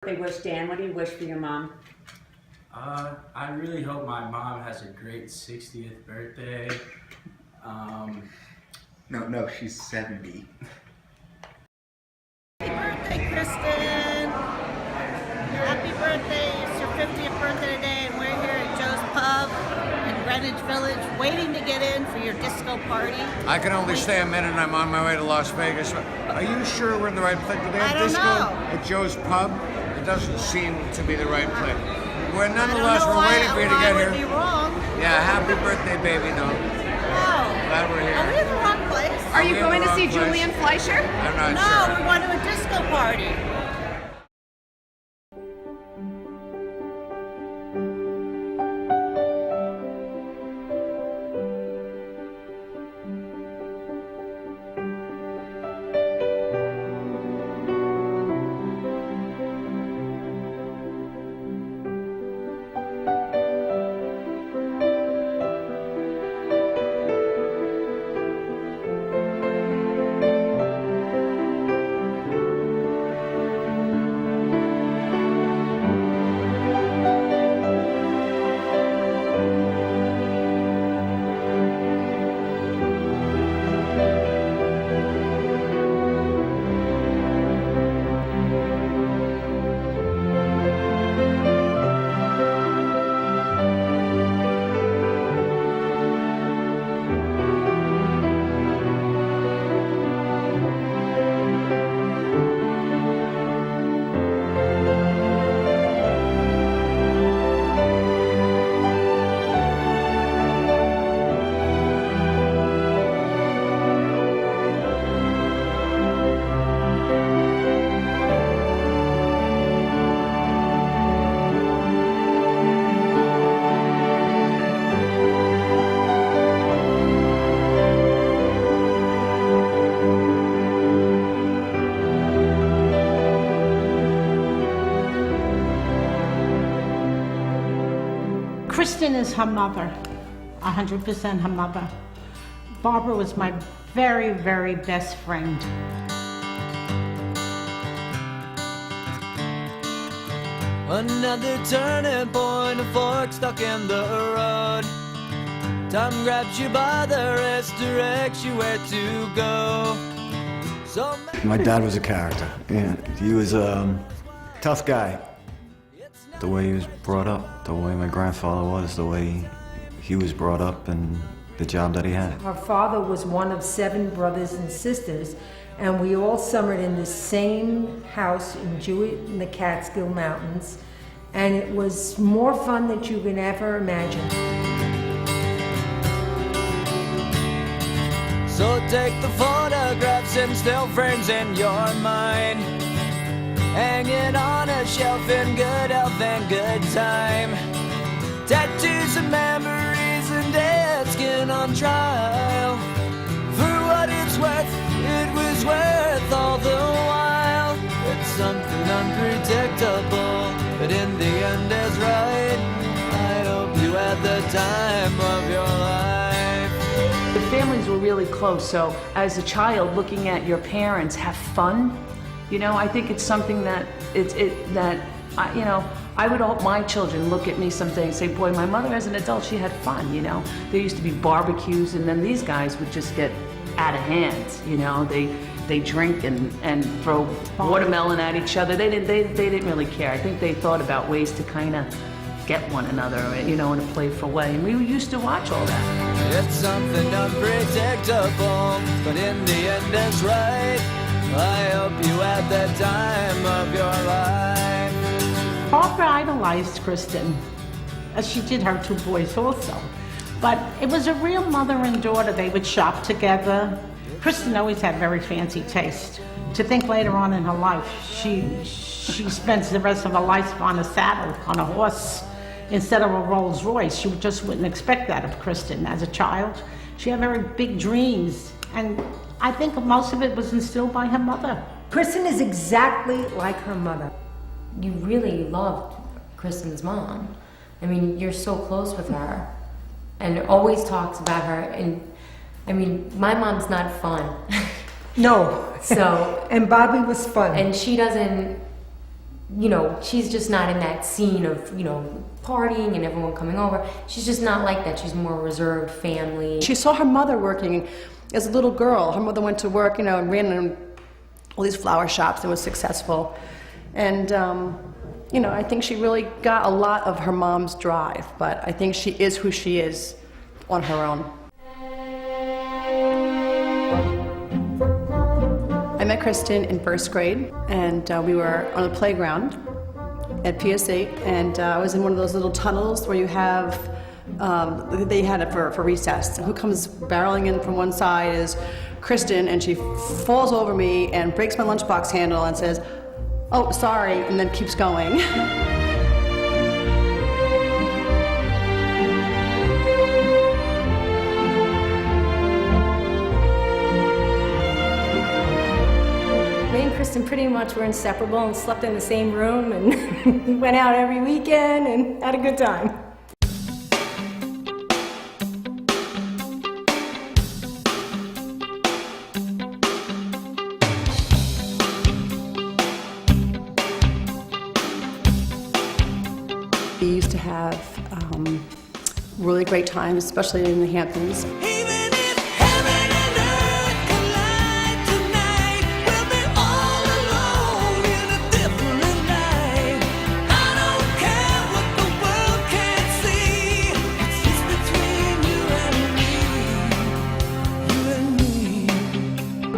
Birthday wish, Dan. What do you wish for your mom? I really hope my mom has a great 60th birthday. No, she's 70. Happy birthday, Kristen! Happy birthday! It's your 50th birthday today, and we're here at Joe's Pub in Greenwich Village, waiting to get in for your disco party. I can only stay a minute. I'm on my way to Las Vegas. Are you sure we're in the right place? Do they have I don't disco know. at Joe's Pub? It doesn't seem to be the right place. We're I don't nonetheless, know we're waiting for you to why get I here. would be wrong. Yeah, happy birthday, baby. No, Oh. glad we're Are we here. in the wrong place? Are we you in the going to wrong see place? Julian Fleischer? I'm not No, sure. we're going to a disco party. Kristen is her mother, 100% her mother. Barbara was my very, very best friend. Another turning point, a fork stuck in the road. Time grabs you by the wrist, directs you where to go. So My dad was a character. Yeah, he was a tough guy. The way he was brought up, the way my grandfather was, the way he was brought up, and the job that he had. Our father was one of 7 brothers and sisters, and we all summered in the same house in Jewett in the Catskill Mountains, and it was more fun than you can ever imagine. So take the photographs and still frames in your mind, hanging on a shelf in good health and good time. Tattoos and memories and dead skin on trial. For what it's worth, it was worth all the while. It's something unpredictable, but in the end is right. I hope you had the time of your life. The families were really close, so as a child looking at your parents have fun, you know, I think it's something that I would hope my children look at me someday and say, boy, my mother as an adult, she had fun, you know. There used to be barbecues, and then these guys would just get out of hand, you know. They drink and throw watermelon at each other. They didn't really care. I think they thought about ways to kind of get one another, you know, in a playful way. And we used to watch all that. It's something unpredictable, but in the end it's right. I hope you had the time of your life. Barbara idolized Kristen, as she did her 2 boys also. But it was a real mother and daughter. They would shop together. Kristen always had very fancy taste. To think later on in her life, she spends the rest of her life on a saddle, on a horse, instead of a Rolls Royce. You just wouldn't expect that of Kristen as a child. She had very big dreams, and I think most of it was instilled by her mother. Kristen is exactly like her mother. You really loved Kristen's mom. I mean, you're so close with her and always talks about her. And I mean, my mom's not fun. No. So. And Bobby was fun. And she doesn't you know, she's just not in that scene of, you know, partying and everyone coming over. She's just not like that. She's more reserved family. She saw her mother working as a little girl. Her mother went to work, you know, and ran in all these flower shops and was successful. And, you know, I think she really got a lot of her mom's drive, but I think she is who she is on her own. I met Kristen in first grade, and we were on the playground at PSA, and I was in one of those little tunnels where you have, they had it for recess. And who comes barreling in from one side is Kristen, and she falls over me and breaks my lunchbox handle and says, "Oh, sorry," and then keeps going. Me and Kristen pretty much were inseparable and slept in the same room and went out every weekend and had a good time. We used to have really great times, especially in the Hamptons.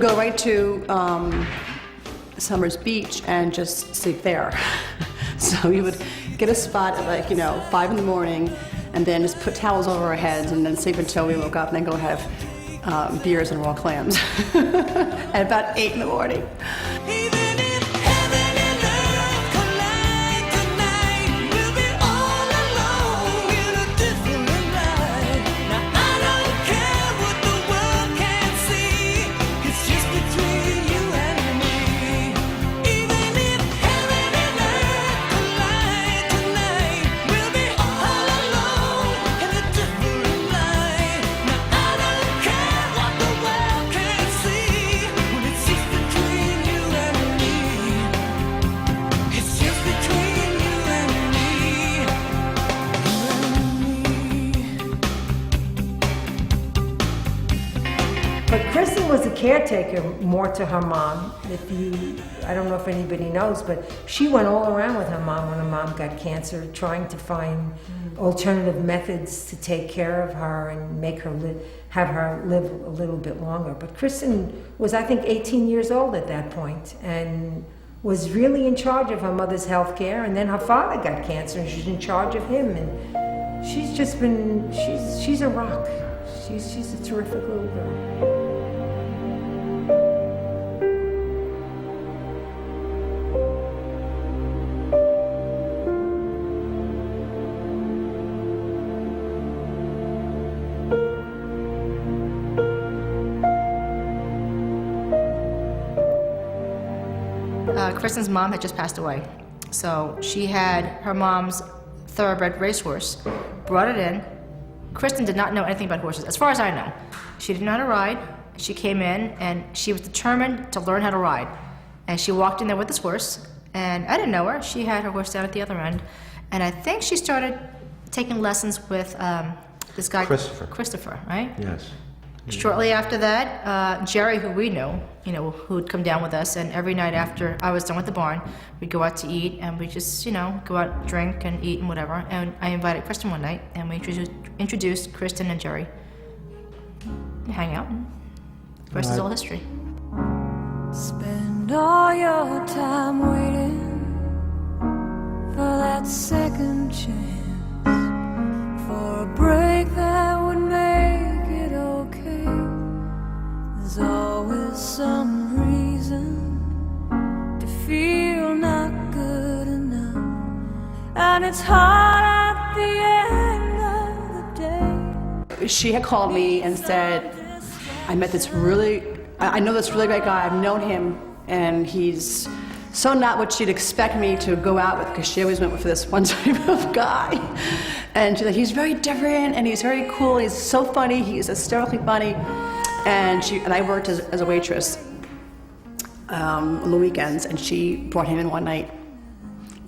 Go right to Summers Beach and just sleep there. So we would get a spot at, like, you know, 5 in the morning, and then just put towels over our heads and then sleep until we woke up, and then go have beers and raw clams at about 8 in the morning. But Kristen was a caretaker more to her mom. I don't know if anybody knows, but she went all around with her mom when her mom got cancer, trying to find alternative methods to take care of her and make her have her live a little bit longer. But Kristen was, I think, 18 years old at that point and was really in charge of her mother's health care. And then her father got cancer and she's in charge of him. And she's just been, she's a rock. She's a terrific little girl. Kristen's mom had just passed away. So she had her mom's thoroughbred racehorse, brought it in. Kristen did not know anything about horses, as far as I know. She didn't know how to ride. She came in and she was determined to learn how to ride. And she walked in there with this horse, and I didn't know her. She had her horse down at the other end. And I think she started taking lessons with this guy, Christopher, right? Yes. Shortly after that, Jerry, who we knew, who'd come down with us, and every night after I was done with the barn, we'd go out to eat, and we just, go out, drink, and eat, and whatever. And I invited Kristen one night, and we introduced Kristen and Jerry. Hang out. The rest is all history. Spend all your time waiting for that second chance, for a break that would make it okay. There's always some reason to feel not good enough, and it's hard at the end of the day. She had called me and said, I know this really great guy, I've known him, and he's so not what she'd expect me to go out with, because she always went for this one type of guy. And she's like, he's very different, and he's very cool, he's so funny, he's hysterically funny. And I worked as a waitress on the weekends, and she brought him in one night.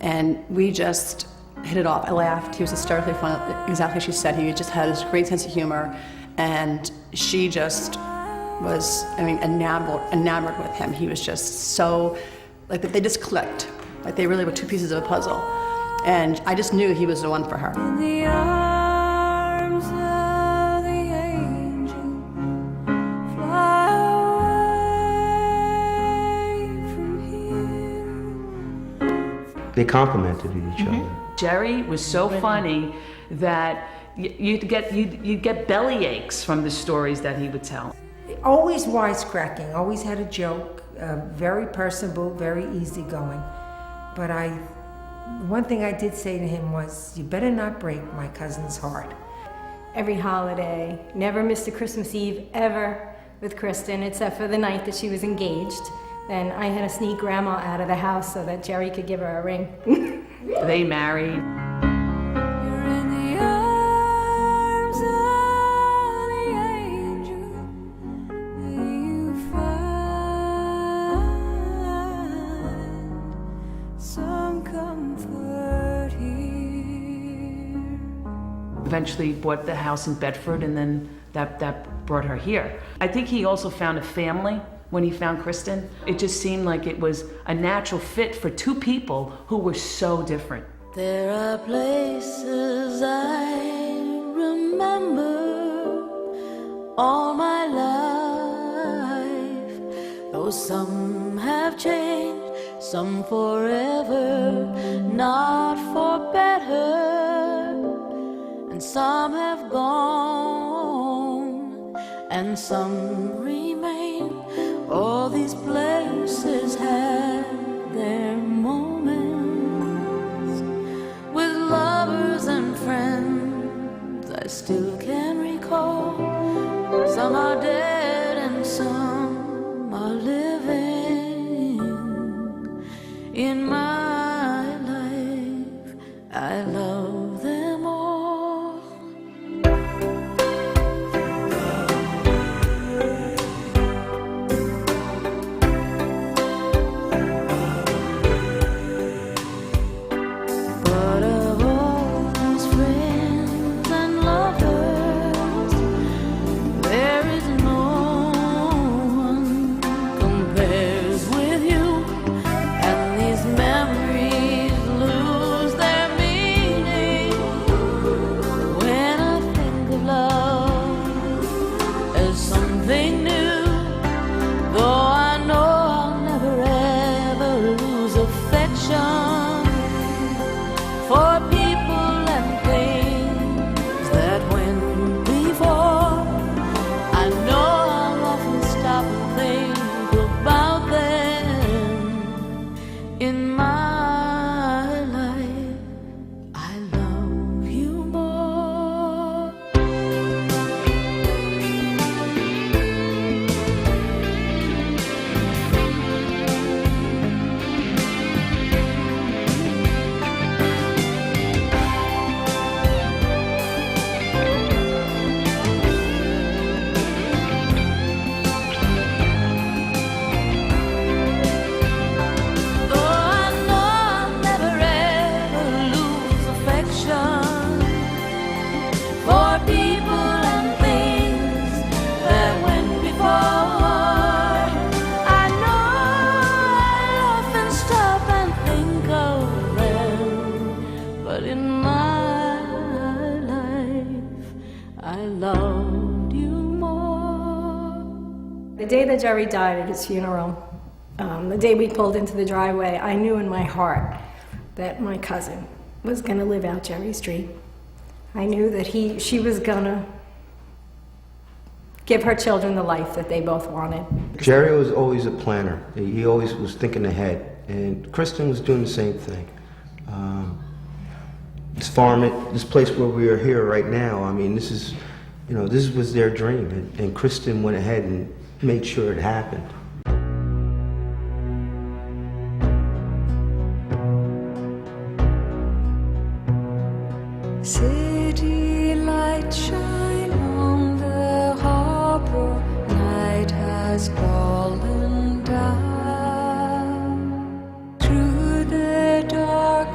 And we just hit it off. I laughed. He was hysterically fun, exactly as she said. He just had this great sense of humor. And she just was, enamored with him. He was just so, like, they just clicked. Like, they really were two pieces of a puzzle. And I just knew he was the one for her. In the arms of the angel, fly away from here. They complimented each other. Jerry was so funny that you'd get belly aches from the stories that he would tell. Always wisecracking, always had a joke, very personable, very easygoing. But one thing I did say to him was, you better not break my cousin's heart. Every holiday, never missed a Christmas Eve ever with Kristen, except for the night that she was engaged. Then I had to sneak Grandma out of the house so that Jerry could give her a ring. They married. You're in the arms of the angel, you find some comfort here. Eventually bought the house in Bedford, and then that brought her here. I think he also found a family when he found Kristen. It just seemed like it was a natural fit for two people who were so different. There are places I remember all my life, though some have changed, some forever, not for better, and some have gone, and some remain. All these places had their moments with lovers and friends I still can recall. Some are dead and some are living. In my life, I love them all. The day that Jerry died at his funeral, the day we pulled into the driveway, I knew in my heart that my cousin was going to live out Jerry's dream. I knew that she was going to give her children the life that they both wanted. Jerry was always a planner. He always was thinking ahead, and Kristen was doing the same thing. This farm, this place where we are here right now, I mean, this was their dream, and Kristen went ahead and made sure it happened. City lights shine on the harbor, night has fallen down. Through the dark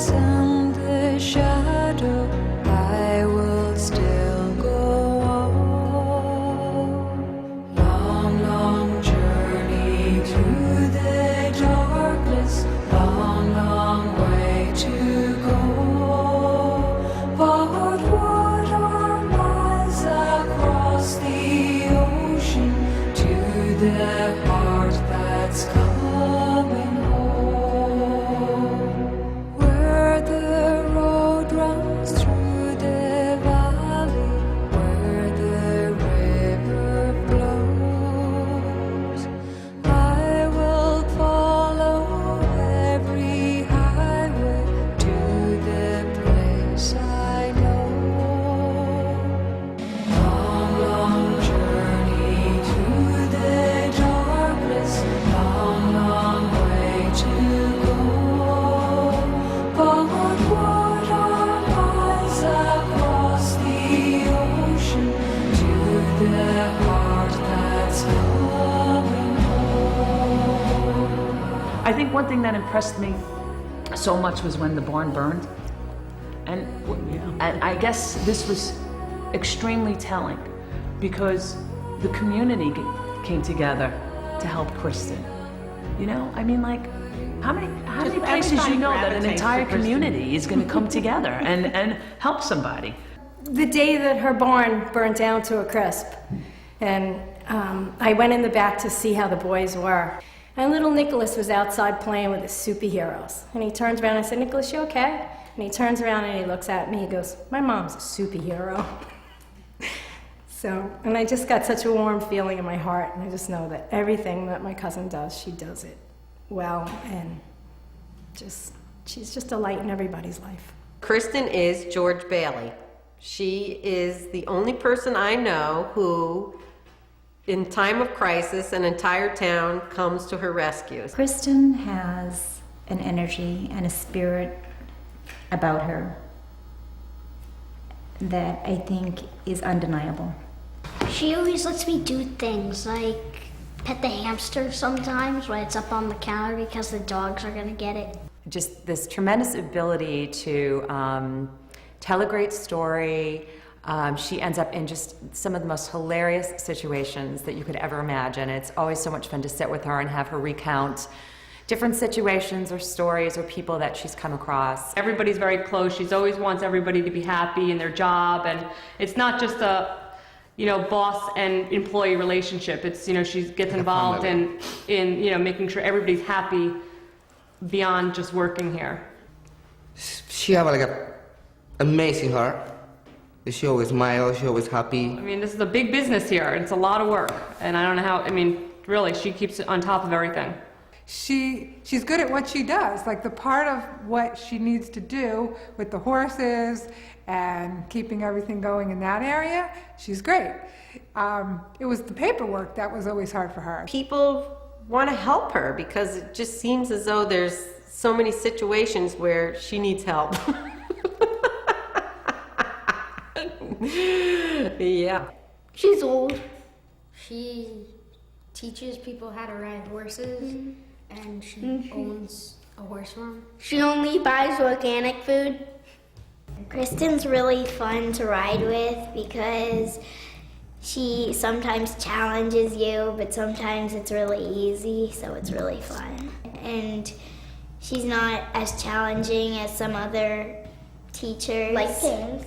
lights and the shadow, I will still go on. Long, long journey through the darkness, long, long way to go. But what are miles across the ocean to the heart that's coming home? Where the road runs through the valley, where the river flows, I will follow every highway to the place I know. Long, long journey through the darkness, long, long way to go. But what are miles across the ocean to the heart that's coming home? I think one thing that impressed me so much was when the barn burned. And I guess this was extremely telling because the community came together to help Kristen. You know, I mean, like, how many places you know that an entire community is going to come together and help somebody? The day that her barn burned down to a crisp, and I went in the back to see how the boys were. And little Nicholas was outside playing with his superheroes. And he turns around and I said, "Nicholas, you okay?" And he turns around and he looks at me, he goes, "My mom's a superhero." So, and I just got such a warm feeling in my heart, and I just know that everything that my cousin does, she does it well, and she's just a light in everybody's life. Kristen is George Bailey. She is the only person I know who, in time of crisis, an entire town comes to her rescue. Kristen has an energy and a spirit about her that I think is undeniable. She always lets me do things like pet the hamster sometimes when it's up on the counter because the dogs are going to get it. Just this tremendous ability to tell a great story. She ends up in just some of the most hilarious situations that you could ever imagine. It's always so much fun to sit with her and have her recount different situations or stories or people that she's come across. Everybody's very close. She always wants everybody to be happy in their job, and it's not just a boss and employee relationship. It's, she gets involved in making sure everybody's happy beyond just working here. She have like a amazing heart. She always smiles, she always happy. I mean, this is a big business here. It's a lot of work, and I don't know how, really, she keeps on top of everything. She's good at what she does, like the part of what she needs to do with the horses and keeping everything going in that area, she's great. It was the paperwork that was always hard for her. People want to help her because it just seems as though there's so many situations where she needs help. Yeah. She's old. She teaches people how to ride horses, and she owns a horse farm. She only buys organic food. Kristen's really fun to ride with because she sometimes challenges you, but sometimes it's really easy, so it's really fun. And she's not as challenging as some other teachers. Like Dave.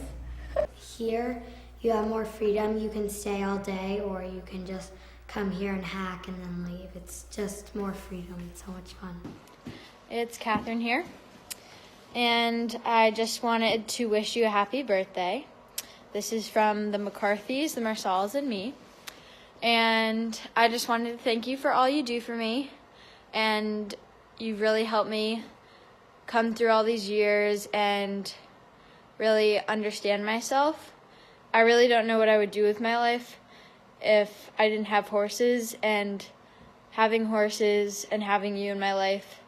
Here, you have more freedom. You can stay all day, or you can just come here and hack and then leave. It's just more freedom. It's so much fun. It's Catherine here, and I just wanted to wish you a happy birthday. This is from the McCarthys, the Marsals, and me, and I just wanted to thank you for all you do for me, and you've really helped me come through all these years and really understand myself. I really don't know what I would do with my life if I didn't have horses, and having horses and having you in my life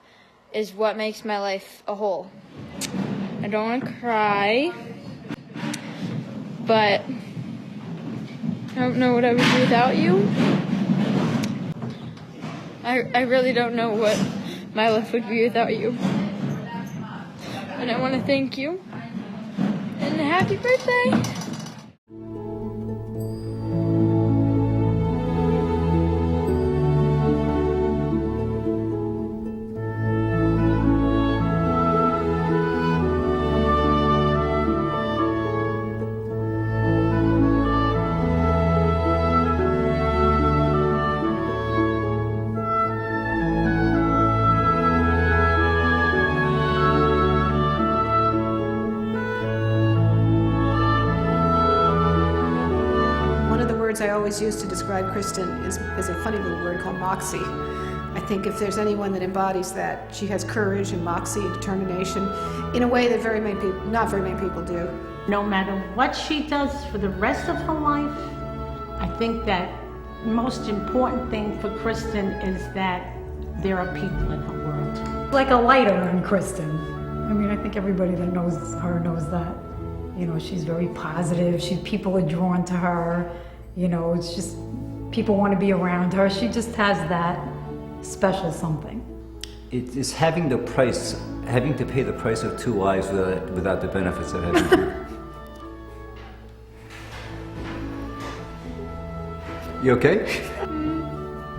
is what makes my life a whole. I don't want to cry, but I don't know what I would do without you. I really don't know what my life would be without you. And I want to thank you. And happy birthday! I always use to describe Kristen is a funny little word called moxie. I think if there's anyone that embodies that, she has courage and moxie and determination in a way that not very many people do. No matter what she does for the rest of her life, I think that the most important thing for Kristen is that there are people in her world. Like a light on Kristen. I mean, I think everybody that knows her knows that. You know, she's very positive. People are drawn to her. You know, it's just, people want to be around her. She just has that special something. It is having to pay the price of two lives without the benefits of having two. You okay?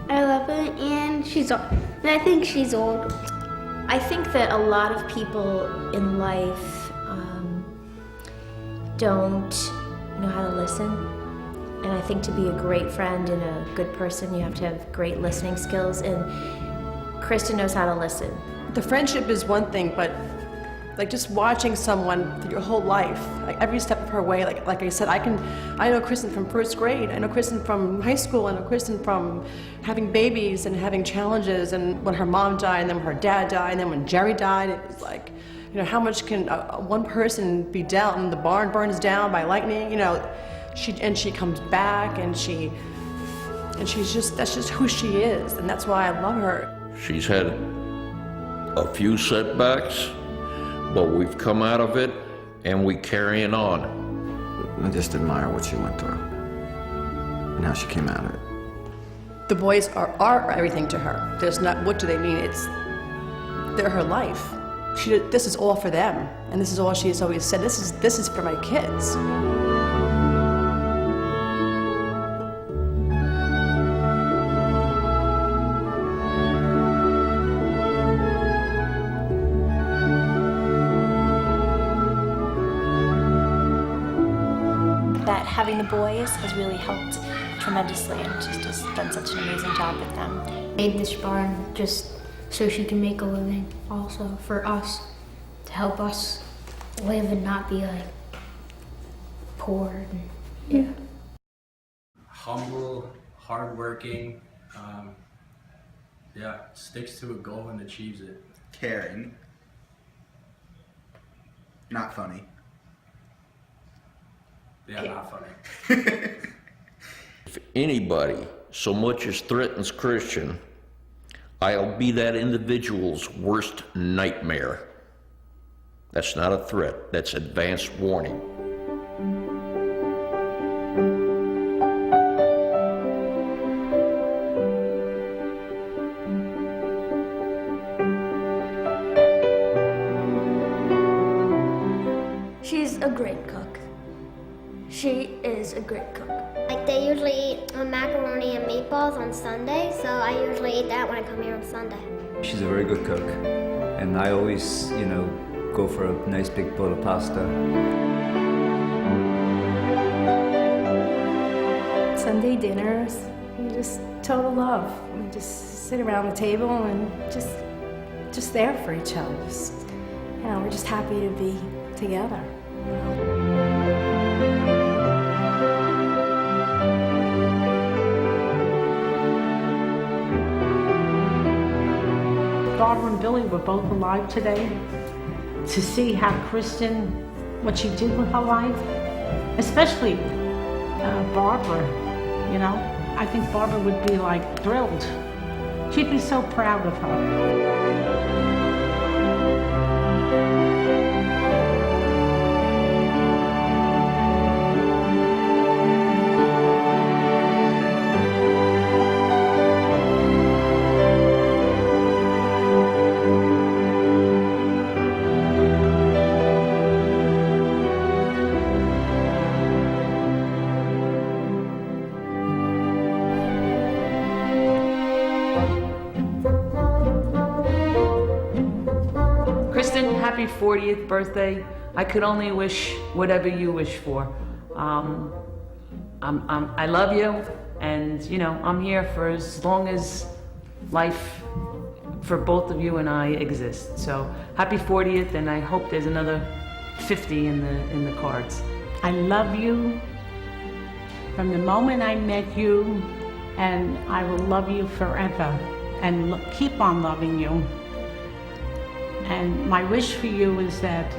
I love her, and I think she's old. I think that a lot of people in life don't know how to listen. And I think to be a great friend and a good person, you have to have great listening skills, and Kristen knows how to listen. The friendship is one thing, but like just watching someone through your whole life, like every step of her way, like I said, I know Kristen from first grade, I know Kristen from high school, I know Kristen from having babies and having challenges, and when her mom died, and then when her dad died, and then when Jerry died, it was like, you know, how much can one person be dealt, and the barn burns down by lightning, you know. She comes back, and she's just, that's just who she is, and that's why I love her. She's had a few setbacks, but we've come out of it, and we carrying on. I just admire what she went through and how she came out of it. The boys are everything to her. There's not, what do they mean? They're her life. This is all for them, and this is all she has always said. This is for my kids. That having the boys has really helped tremendously, and she's just done such an amazing job with them. Made this barn just so she can make a living, also for us, to help us live and not be like poor. Yeah. Humble, hardworking, sticks to a goal and achieves it. Caring, not funny. Yeah, not funny. If anybody so much as threatens Christian, I'll be that individual's worst nightmare. That's not a threat, that's advance warning. She's a great cook. She is a great cook. Like, they usually eat macaroni and meatballs on Sunday, so I usually eat that when I come here on Sunday. She's a very good cook, and I always, you know, go for a nice big bowl of pasta. Sunday dinners, just total love. We just sit around the table and just there for each other. Just, you know, we're just happy to be together. Barbara and Billy were both alive today. To see how Kristen, what she did with her life, especially Barbara, you know, I think Barbara would be like thrilled. She'd be so proud of her. 40th birthday. I could only wish whatever you wish for. I love you, and you know, I'm here for as long as life for both of you and I exist. So happy 40th, and I hope there's another 50 in the cards. I love you from the moment I met you, and I will love you forever and keep on loving you. And my wish for you is that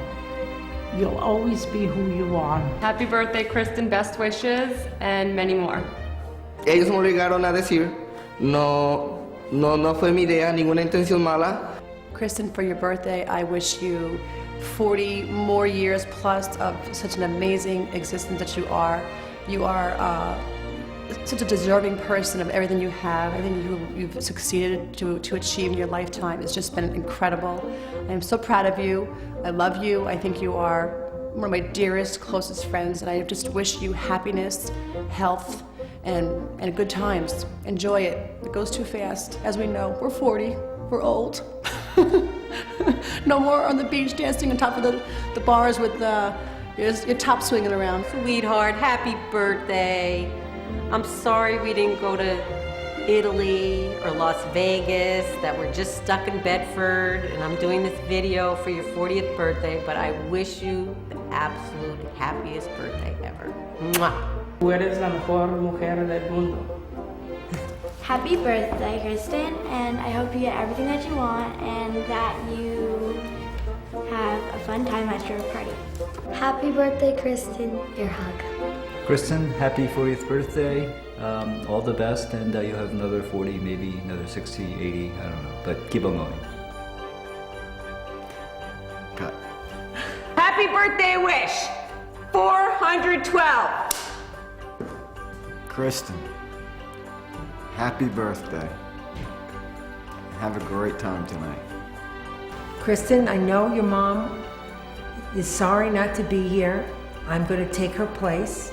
you'll always be who you are. Happy birthday, Kristen. Best wishes and many more. Ellos me obligaron a decir, no fue mi idea, ninguna intención mala. Kristen, for your birthday, I wish you 40 more years plus of such an amazing existence that you are. You are such a deserving person of everything you have, everything you've succeeded to achieve in your lifetime. It's just been incredible. I am so proud of you. I love you. I think you are one of my dearest, closest friends, and I just wish you happiness, health, and good times. Enjoy it. It goes too fast. As we know, we're 40. We're old. No more on the beach dancing on top of the bars with your top swinging around. Sweetheart, happy birthday. I'm sorry we didn't go to Italy or Las Vegas, that we're just stuck in Bedford, and I'm doing this video for your 40th birthday, but I wish you the absolute happiest birthday ever. Mwah. Tú eres la mejor mujer del mundo. Happy birthday, Kristen, and I hope you get everything that you want and that you have a fun time at your party. Happy birthday, Kristen. Your hug. Kristen, happy 40th birthday. All the best, and you'll have another 40, maybe another 60, 80, I don't know, but keep on going. Cut. Happy birthday wish, 412. Kristen, happy birthday. Have a great time tonight. Kristen, I know your mom is sorry not to be here. I'm going to take her place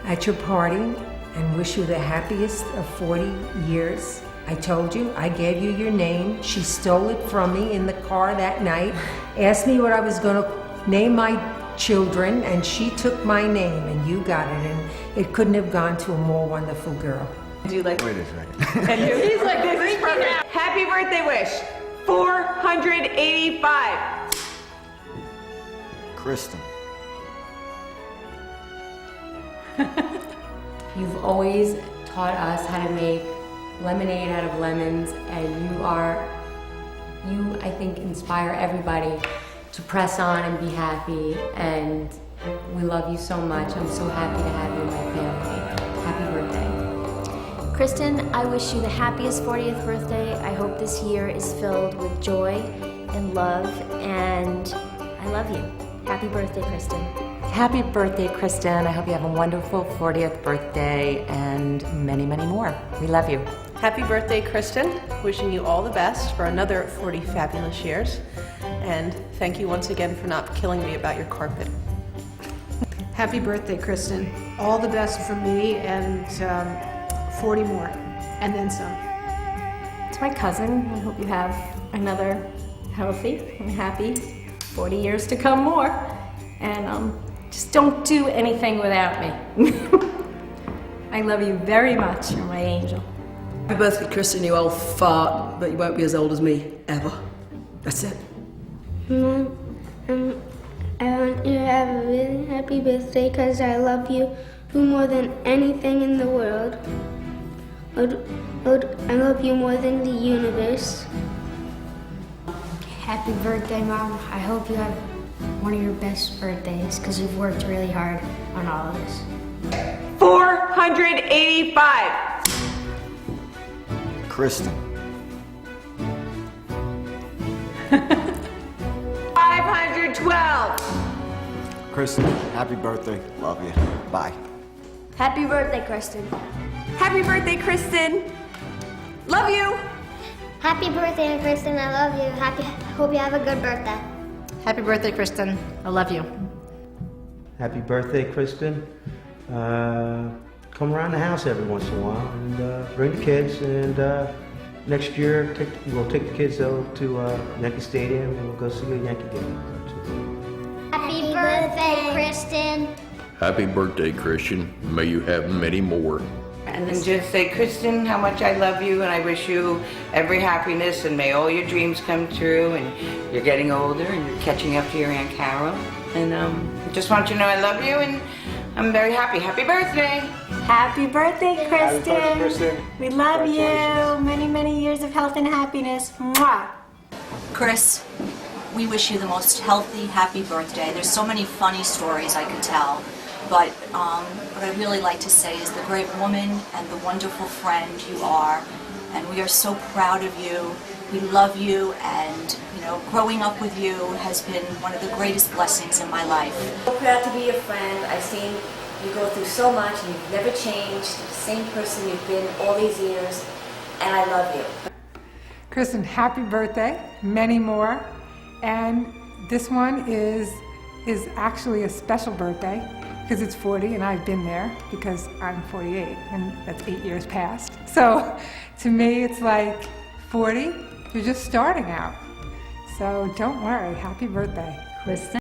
at your party and wish you the happiest of 40 years. I told you, I gave you your name. She stole it from me in the car that night, asked me what I was going to name my children, and she took my name, and you got it, and it couldn't have gone to a more wonderful girl. Do you like? Wait a second. And he's like, this is perfect. Happy birthday wish, 485. Kristen. You've always taught us how to make lemonade out of lemons, and you, I think, inspire everybody to press on and be happy, and we love you so much. I'm so happy to have you in my family. Happy birthday. Kristen, I wish you the happiest 40th birthday. I hope this year is filled with joy and love, and I love you. Happy birthday, Kristen. Happy birthday, Kristen. I hope you have a wonderful 40th birthday and many, many more. We love you. Happy birthday, Kristen. Wishing you all the best for another 40 fabulous years. And thank you once again for not killing me about your carpet. Happy birthday, Kristen. All the best from me and 40 more, and then some. To my cousin, I hope you have another healthy and happy 40 years to come more. And just don't do anything without me. I love you very much. You're my angel. Happy birthday, Kristen, you old fart, but you won't be as old as me, ever. That's it. I want you to have a really happy birthday because I love you more than anything in the world. I love you more than the universe. Happy birthday, Mom. I hope you have one of your best birthdays because you've worked really hard on all of this. 485. Kristen. 512. Kristen, happy birthday. Love you. Bye. Happy birthday, Kristen. Happy birthday, Kristen. Love you. Happy birthday, Kristen. I love you. Hope you have a good birthday. Happy birthday, Kristen. I love you. Happy birthday, Kristen. Come around the house every once in a while and bring the kids. And next year, we'll take the kids to Yankee Stadium and we'll go see a Yankee game. birthday, Kristen. Happy birthday, Christian. May you have many more. And then just say, Kristen, how much I love you, and I wish you every happiness, and may all your dreams come true, and you're getting older, and you're catching up to your Aunt Carol. And I just want you to know I love you, and I'm very happy. Happy birthday! Happy birthday, Kristen. Happy birthday, Kristen. We love you. Many, many years of health and happiness. Mwah. Chris, we wish you the most healthy, happy birthday. There's so many funny stories I could tell, but what I really like to say is the great woman and the wonderful friend you are, and we are so proud of you. We love you, and growing up with you has been one of the greatest blessings in my life. So proud to be your friend. I've seen you go through so much, and you've never changed. You're the same person you've been all these years, and I love you. Kristen, happy birthday, many more. And this one is actually a special birthday because it's 40 and I've been there because I'm 48 and that's 8 years past. So to me it's like 40, you're just starting out. So don't worry, happy birthday. Kristen.